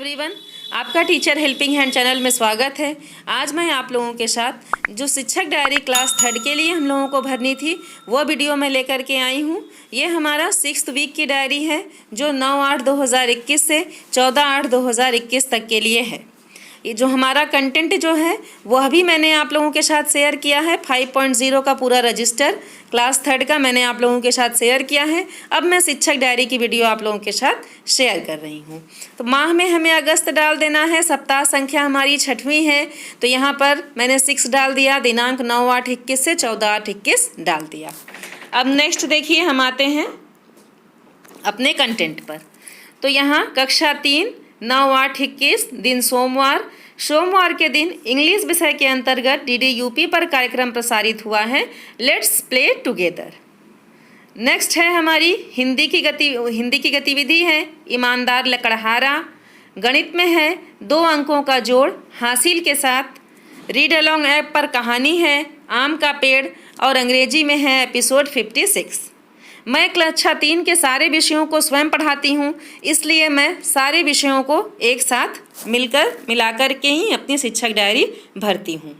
Everyone, आपका teacher helping hand channel में स्वागत है। आज मैं आप लोगों के साथ जो शिक्षक डायरी क्लास 3 के लिए हम लोगों को भरनी थी वो वीडियो मैं लेकर के आई हूँ। ये हमारा 6th वीक की डायरी है जो 9/8/2021 से 14/8/2021 तक के लिए है। ये जो हमारा कंटेंट जो है वह भी मैंने आप लोगों के साथ शेयर किया है। 5.0 का पूरा रजिस्टर क्लास 3 का मैंने आप लोगों के साथ शेयर किया है। अब मैं शिक्षक डायरी की वीडियो आप लोगों के साथ शेयर कर रही हूँ। तो माह में हमें अगस्त डाल देना है। सप्ताह संख्या हमारी 6वीं है, तो यहाँ पर मैंने 6 डाल दिया। दिनांक 9/8/21 से 14/8/21 डाल दिया। अब नेक्स्ट देखिए, हम आते हैं अपने कंटेंट पर। तो यहाँ कक्षा 3 9/8/21 दिन सोमवार के दिन इंग्लिश विषय के अंतर्गत DDUP पर कार्यक्रम प्रसारित हुआ है, लेट्स प्ले टुगेदर। नेक्स्ट है हमारी हिंदी की गतिविधि है ईमानदार लकड़हारा। गणित में है 2 अंकों का जोड़ हासिल के साथ। रीड अलोंग ऐप पर कहानी है आम का पेड़ और अंग्रेजी में है एपिसोड 56। मैं कक्षा 3 के सारे विषयों को स्वयं पढ़ाती हूँ, इसलिए मैं सारे विषयों को एक साथ मिलाकर के ही अपनी शिक्षक डायरी भरती हूँ।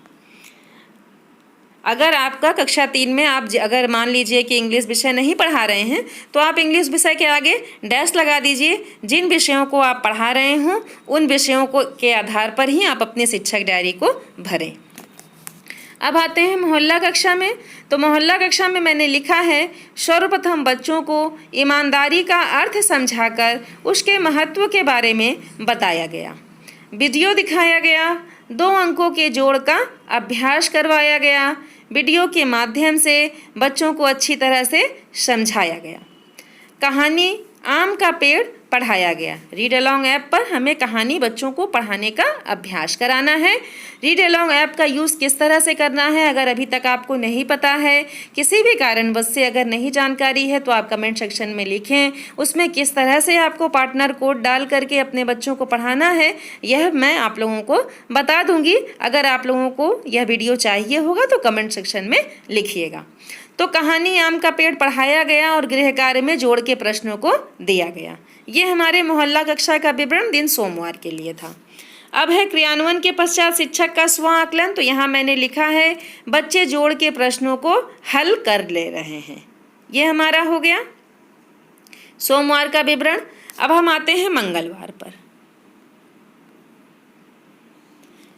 अगर आपका कक्षा 3 में आप अगर मान लीजिए कि इंग्लिश विषय नहीं पढ़ा रहे हैं तो आप इंग्लिश विषय के आगे डैश लगा दीजिए। जिन विषयों को आप पढ़ा रहे हों उन विषयों को के आधार पर ही आप अपनी शिक्षक डायरी को भरें। अब आते हैं मोहल्ला कक्षा में। तो मोहल्ला कक्षा में मैंने लिखा है सर्वप्रथम बच्चों को ईमानदारी का अर्थ समझाकर उसके महत्व के बारे में बताया गया। वीडियो दिखाया गया। 2 अंकों के जोड़ का अभ्यास करवाया गया। वीडियो के माध्यम से बच्चों को अच्छी तरह से समझाया गया। कहानी आम का पेड़ पढ़ाया गया। रीड अलोंग ऐप पर हमें कहानी बच्चों को पढ़ाने का अभ्यास कराना है। रीड अलोंग ऐप का यूज़ किस तरह से करना है, अगर अभी तक आपको नहीं पता है, किसी भी कारणवश से अगर नहीं जानकारी है तो आप कमेंट सेक्शन में लिखें। उसमें किस तरह से आपको पार्टनर कोड डाल करके अपने बच्चों को पढ़ाना है यह मैं आप लोगों को बता दूंगी। अगर आप लोगों को यह वीडियो चाहिए होगा तो कमेंट सेक्शन में लिखिएगा। तो कहानी आम का पेड़ पढ़ाया गया और गृह कार्य में जोड़ के प्रश्नों को दिया गया। ये हमारे मोहल्ला कक्षा का विवरण दिन सोमवार के लिए था। अब है क्रियान्वयन के पश्चात शिक्षक का स्व आकलन। तो यहाँ मैंने लिखा है बच्चे जोड़ के प्रश्नों को हल कर ले रहे हैं। ये हमारा हो गया सोमवार का विवरण। अब हम आते हैं मंगलवार पर।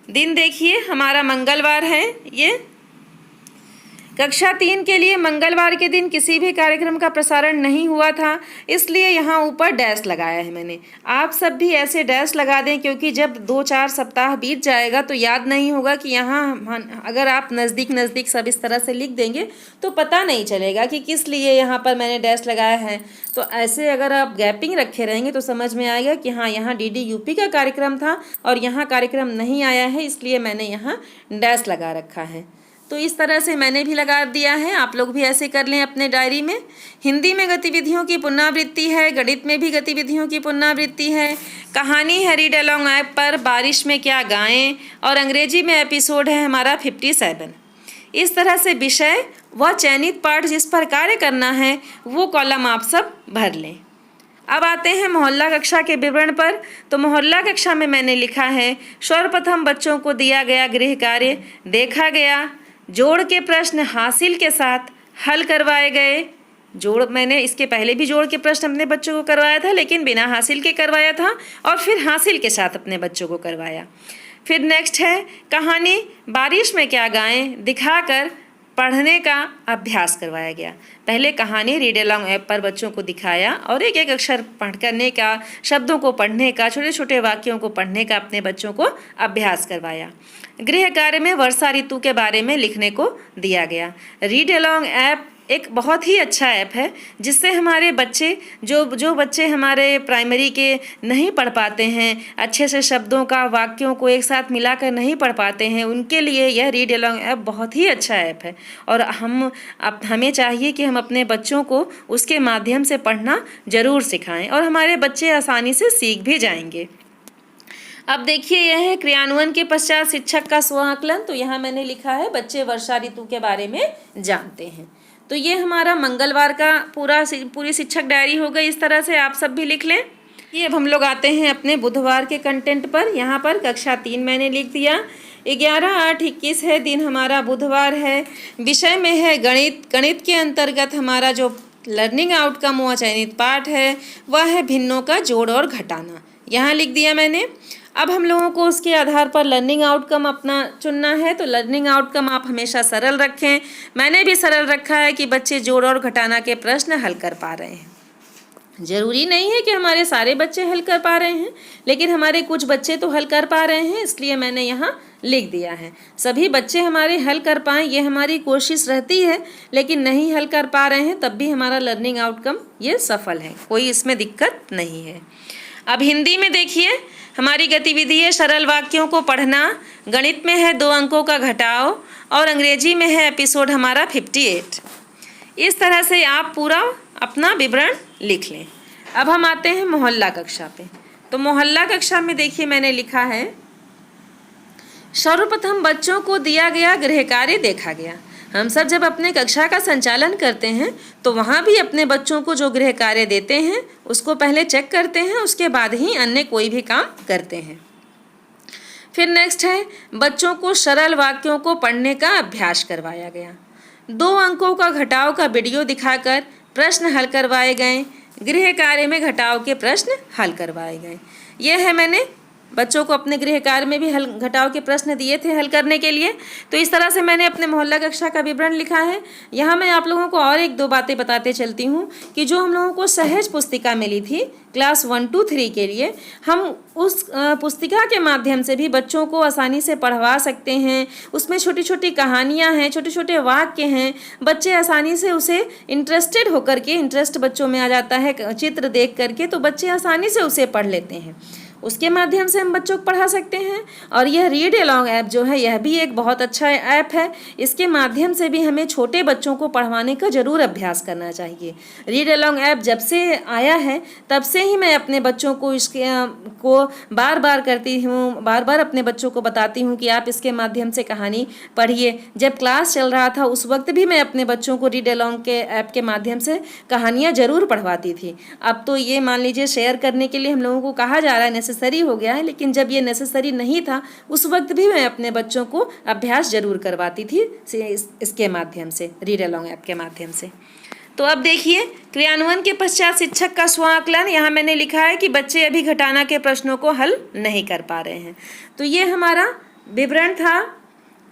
दिन देखिए, हमारा मंगलवार है। ये कक्षा 3 के लिए मंगलवार के दिन किसी भी कार्यक्रम का प्रसारण नहीं हुआ था, इसलिए यहाँ ऊपर डैश लगाया है मैंने। आप सब भी ऐसे डैश लगा दें, क्योंकि जब 2-4 सप्ताह बीत जाएगा तो याद नहीं होगा कि यहाँ अगर आप नज़दीक सब इस तरह से लिख देंगे तो पता नहीं चलेगा कि किस लिए यहाँ पर मैंने डैश लगाया है। तो ऐसे अगर आप गैपिंग रखे रहेंगे तो समझ में आएगा कि हाँ, यहाँ DDUP का कार्यक्रम था और यहाँ कार्यक्रम नहीं आया है, इसलिए मैंने यहाँ डैश लगा रखा है। तो इस तरह से मैंने भी लगा दिया है, आप लोग भी ऐसे कर लें अपने डायरी में। हिंदी में गतिविधियों की पुनरावृत्ति है, गणित में भी गतिविधियों की पुनरावृत्ति है। कहानी है रीड अलोंग ऐप पर बारिश में क्या गाएं और अंग्रेजी में एपिसोड है हमारा 57। इस तरह से विषय व चयनित पाठ जिस पर कार्य करना है वो कॉलम आप सब भर लें। अब आते हैं मोहल्ला कक्षा के विवरण पर। तो मोहल्ला कक्षा में मैंने लिखा है सर्वप्रथम बच्चों को दिया गया गृह कार्य देखा गया। जोड़ के प्रश्न हासिल के साथ हल करवाए गए। जोड़ मैंने इसके पहले भी जोड़ के प्रश्न अपने बच्चों को करवाया था, लेकिन बिना हासिल के करवाया था और फिर हासिल के साथ अपने बच्चों को करवाया। फिर नेक्स्ट है कहानी बारिश में क्या गाएं दिखाकर पढ़ने का अभ्यास करवाया गया। पहले कहानी रीड अलोंग ऐप पर बच्चों को दिखाया और एक एक अक्षर पढ़ करने का, शब्दों को पढ़ने का, छोटे छोटे वाक्यों को पढ़ने का अपने बच्चों को अभ्यास करवाया। गृह कार्य में वर्षा ऋतु के बारे में लिखने को दिया गया। रीड अलोंग ऐप एक बहुत ही अच्छा ऐप है जिससे हमारे बच्चे जो बच्चे हमारे प्राइमरी के नहीं पढ़ पाते हैं, अच्छे से शब्दों का, वाक्यों को एक साथ मिलाकर नहीं पढ़ पाते हैं, उनके लिए यह रीड अलोंग ऐप बहुत ही अच्छा ऐप है। और हमें चाहिए कि हम अपने बच्चों को उसके माध्यम से पढ़ना ज़रूर सिखाएं और हमारे बच्चे आसानी से सीख भी जाएंगे। अब देखिए, यह है क्रियान्वयन के पश्चात शिक्षक का स्व आकलन। तो यहाँ मैंने लिखा है बच्चे वर्षा ऋतु के बारे में जानते हैं। तो ये हमारा मंगलवार का पूरी शिक्षक डायरी हो गई। इस तरह से आप सब भी लिख लें। ये अब हम लोग आते हैं अपने बुधवार के कंटेंट पर। यहाँ पर कक्षा 3 मैंने लिख दिया। 11/8/21 है, दिन हमारा बुधवार है। विषय में है गणित। गणित के अंतर्गत हमारा जो लर्निंग आउटकम व चयनित पाठ है वह है भिन्नों का जोड़ और घटाना। यहाँ लिख दिया मैंने। अब हम लोगों को उसके आधार पर लर्निंग आउटकम अपना चुनना है। तो लर्निंग आउटकम आप हमेशा सरल रखें। मैंने भी सरल रखा है कि बच्चे जोड़ और घटाना के प्रश्न हल कर पा रहे हैं। ज़रूरी नहीं है कि हमारे सारे बच्चे हल कर पा रहे हैं, लेकिन हमारे कुछ बच्चे तो हल कर पा रहे हैं, इसलिए मैंने यहाँ लिख दिया है। सभी बच्चे हमारे हल कर पाएँ ये हमारी कोशिश रहती है, लेकिन नहीं हल कर पा रहे हैं तब भी हमारा लर्निंग आउटकम ये सफल है, कोई इसमें दिक्कत नहीं है। अब हिंदी में देखिए, हमारी गतिविधि है सरल वाक्यों को पढ़ना। गणित में है 2 अंकों का घटाव और अंग्रेजी में है एपिसोड हमारा 58। इस तरह से आप पूरा अपना विवरण लिख लें। अब हम आते हैं मोहल्ला कक्षा पे। तो मोहल्ला कक्षा में देखिए मैंने लिखा है, सर्वप्रथम बच्चों को दिया गया गृह कार्य देखा गया। हम सब जब अपने कक्षा का संचालन करते हैं तो वहाँ भी अपने बच्चों को जो गृह कार्य देते हैं उसको पहले चेक करते हैं, उसके बाद ही अन्य कोई भी काम करते हैं। फिर नेक्स्ट है, बच्चों को सरल वाक्यों को पढ़ने का अभ्यास करवाया गया। 2 अंकों का घटाव का वीडियो दिखाकर प्रश्न हल करवाए गए। गृह कार्य में घटाव के प्रश्न हल करवाए गए। यह है, मैंने बच्चों को अपने गृह कार्य में भी घटाव के प्रश्न दिए थे हल करने के लिए। तो इस तरह से मैंने अपने मोहल्ला कक्षा का विवरण लिखा है। यहाँ मैं आप लोगों को और 1-2 बातें बताते चलती हूँ कि जो हम लोगों को सहज पुस्तिका मिली थी क्लास 1, 2, 3 के लिए, हम उस पुस्तिका के माध्यम से भी बच्चों को आसानी से पढ़वा सकते हैं। उसमें छोटी छोटी कहानियाँ हैं, छोटे छोटे वाक्य हैं, बच्चे आसानी से उसे इंटरेस्टेड होकर के, इंटरेस्ट बच्चों में आ जाता है चित्र देख करके, तो बच्चे आसानी से उसे पढ़ लेते हैं। उसके माध्यम से हम बच्चों को पढ़ा सकते हैं। और यह रीड अलोंग ऐप जो है यह भी एक बहुत अच्छा ऐप है। इसके माध्यम से भी हमें छोटे बच्चों को पढ़वाने का ज़रूर अभ्यास करना चाहिए। रीड अलोंग ऐप जब से आया है तब से ही मैं अपने बच्चों को इसके को बार बार करती हूँ, बार बार अपने बच्चों को बताती हूँ कि आप इसके माध्यम से कहानी पढ़िए। जब क्लास चल रहा था उस वक्त भी मैं अपने बच्चों को रीड अलोंग के ऐप के माध्यम से कहानियाँ ज़रूर पढ़वाती थी। अब तो ये मान लीजिए शेयर करने के लिए हम लोगों को कहा जा रहा है, नेसेसरी हो गया है, लेकिन जब ये नेसेसरी नहीं था उस वक्त भी मैं अपने बच्चों को अभ्यास जरूर करवाती थी इसके माध्यम से, रीड अलोंग ऐप के माध्यम से। तो अब देखिए, क्रियान्वयन के पश्चात शिक्षक का स्व आकलन। यहाँ मैंने लिखा है कि बच्चे अभी घटाना के प्रश्नों को हल नहीं कर पा रहे हैं। तो ये हमारा विवरण था।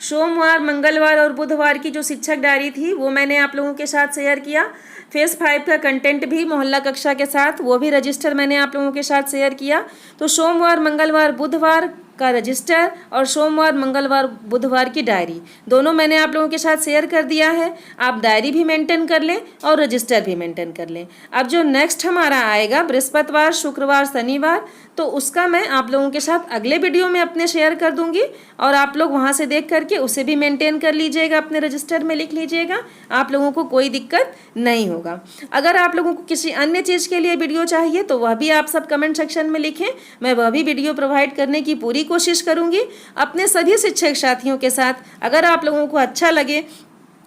सोमवार, मंगलवार और बुधवार की जो शिक्षक डायरी थी वो मैंने आप लोगों के साथ शेयर किया। फेज 5 का कंटेंट भी मोहल्ला कक्षा के साथ, वो भी रजिस्टर मैंने आप लोगों के साथ शेयर किया। तो सोमवार, मंगलवार, बुधवार का रजिस्टर और सोमवार, मंगलवार, बुधवार की डायरी दोनों मैंने आप लोगों के साथ शेयर कर दिया है। आप डायरी भी मेंटेन कर लें और रजिस्टर भी मेंटेन कर लें। अब जो नेक्स्ट हमारा आएगा बृहस्पतिवार, शुक्रवार, शनिवार, तो उसका मैं आप लोगों के साथ अगले वीडियो में अपने शेयर कर दूंगी और आप लोग वहां से देख करके उसे भी मेंटेन कर लीजिएगा, अपने रजिस्टर में लिख लीजिएगा। आप लोगों को कोई दिक्कत नहीं होगा। अगर आप लोगों को किसी अन्य चीज़ के लिए वीडियो चाहिए तो वह भी आप सब कमेंट सेक्शन में लिखें, मैं वह भी वीडियो प्रोवाइड करने की पूरी कोशिश करूंगी अपने सभी शिक्षक साथियों के साथ। अगर आप लोगों को अच्छा लगे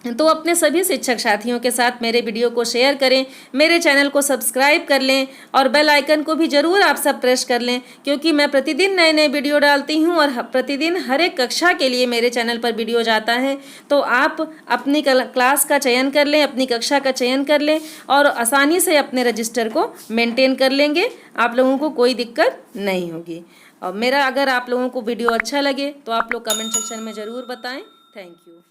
तो अपने सभी शिक्षक साथियों के साथ मेरे वीडियो को शेयर करें, मेरे चैनल को सब्सक्राइब कर लें और बेल आइकन को भी ज़रूर आप सब प्रेस कर लें, क्योंकि मैं प्रतिदिन नए नए वीडियो डालती हूं और प्रतिदिन हर एक कक्षा के लिए मेरे चैनल पर वीडियो जाता है। तो आप अपनी क्लास का चयन कर लें, अपनी कक्षा का चयन कर लें और आसानी से अपने रजिस्टर को मेंटेन कर लेंगे। आप लोगों को कोई दिक्कत नहीं होगी। और मेरा अगर आप लोगों को वीडियो अच्छा लगे तो आप लोग कमेंट सेक्शन में ज़रूर बताएँ। Thank you.